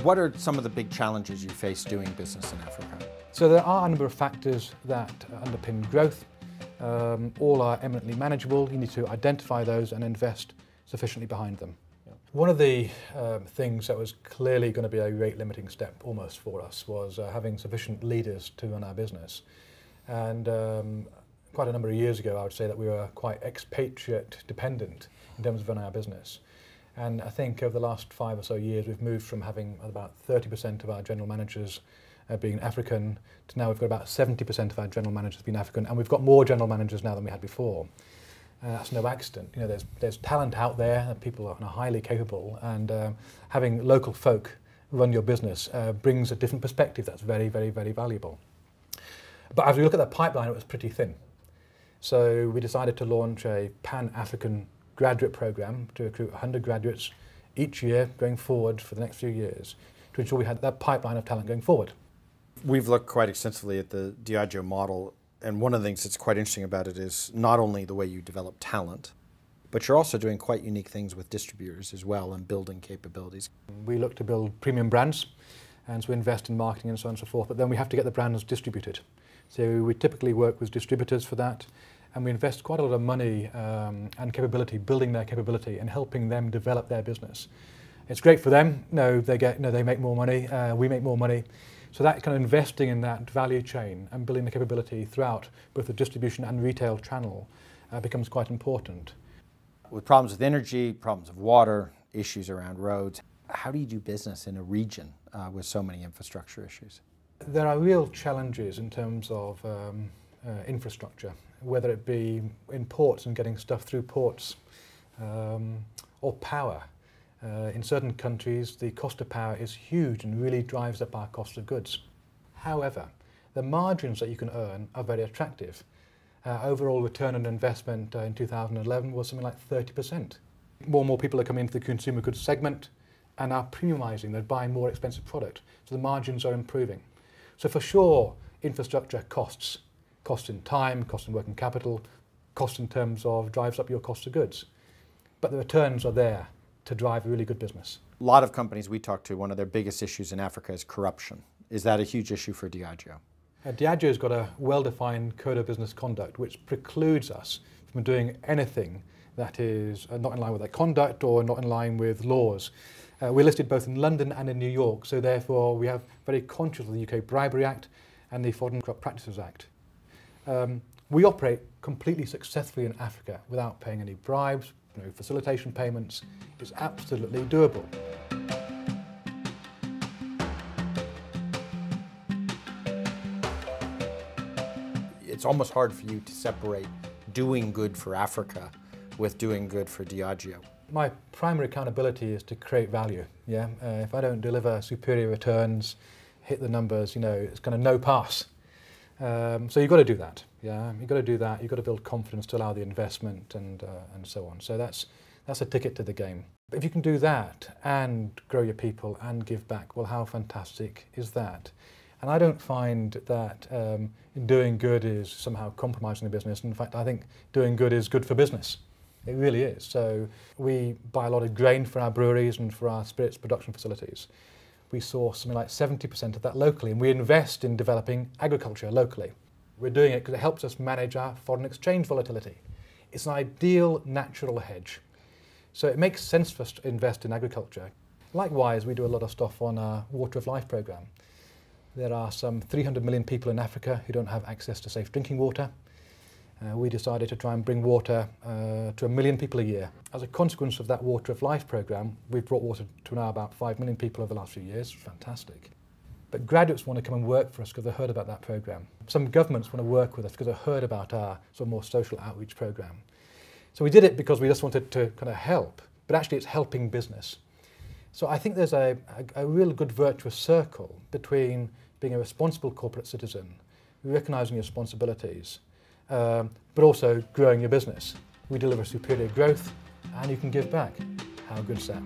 What are some of the big challenges you face doing business in Africa? So there are a number of factors that underpin growth. All are eminently manageable. You need to identify those and invest sufficiently behind them. One of the things that was clearly going to be a rate limiting step almost for us was having sufficient leaders to run our business. And quite a number of years ago, I would say that we were quite expatriate dependent in terms of running our business. And I think over the last 5 or so years, we've moved from having about 30% of our general managers being African to now we've got about 70% of our general managers being African, and we've got more general managers now than we had before. That's no accident. You know, there's talent out there, and people are highly capable, and having local folk run your business brings a different perspective that's very, very, very valuable. But as we look at that pipeline, it was pretty thin. So we decided to launch a Pan-African graduate program to recruit 100 graduates each year going forward for the next few years to ensure we had that pipeline of talent going forward. We've looked quite extensively at the Diageo model, and one of the things that's quite interesting about it is not only the way you develop talent, but you're also doing quite unique things with distributors as well and building capabilities. We look to build premium brands, and so we invest in marketing and so on and so forth, but then we have to get the brands distributed. So we typically work with distributors for that, and we invest quite a lot of money and capability, building their capability and helping them develop their business. It's great for them. They make more money, we make more money. So that kind of investing in that value chain and building the capability throughout both the distribution and retail channel becomes quite important. With problems with energy, problems of water, issues around roads, how do you do business in a region with so many infrastructure issues? There are real challenges in terms of infrastructure, whether it be in ports and getting stuff through ports or power. In certain countries, the cost of power is huge and really drives up our cost of goods. However, the margins that you can earn are very attractive. Overall return on investment in 2011 was something like 30%. More and more people are coming into the consumer goods segment and are premiumizing, they're buying more expensive product, so the margins are improving. So for sure, infrastructure costs in time, cost in working capital, cost in terms of drives up your cost of goods. But the returns are there to drive a really good business. A lot of companies we talk to, one of their biggest issues in Africa is corruption. Is that a huge issue for Diageo? Diageo's got a well-defined code of business conduct which precludes us from doing anything that is not in line with that conduct or not in line with laws. We're listed both in London and in New York, so therefore we have very conscious of the UK Bribery Act and the Foreign Corrupt Practices Act. We operate completely successfully in Africa without paying any bribes, no facilitation payments. It's absolutely doable. It's almost hard for you to separate doing good for Africa with doing good for Diageo. My primary accountability is to create value. Yeah, if I don't deliver superior returns, hit the numbers, it's kind of no pass. So you've got to do that. Yeah, you've got to do that. You've got to build confidence to allow the investment and so on. So that's a ticket to the game. But if you can do that and grow your people and give back, well, how fantastic is that? And I don't find that doing good is somehow compromising the business. In fact, I think doing good is good for business. It really is. So we buy a lot of grain for our breweries and for our spirits production facilities. We source something like 70% of that locally, and we invest in developing agriculture locally. We're doing it because it helps us manage our foreign exchange volatility. It's an ideal natural hedge. So it makes sense for us to invest in agriculture. Likewise, we do a lot of stuff on our Water of Life program. There are some 300 million people in Africa who don't have access to safe drinking water. We decided to try and bring water to 1 million people a year. As a consequence of that Water of Life program, we've brought water to now about 5 million people over the last few years. Fantastic. But graduates want to come and work for us because they've heard about that program. Some governments want to work with us because they've heard about our sort of more social outreach program. So we did it because we just wanted to kind of help, but actually it's helping business. So I think there's a real good virtuous circle between being a responsible corporate citizen, recognising your responsibilities, but also growing your business. We deliver superior growth and you can give back. How good's that?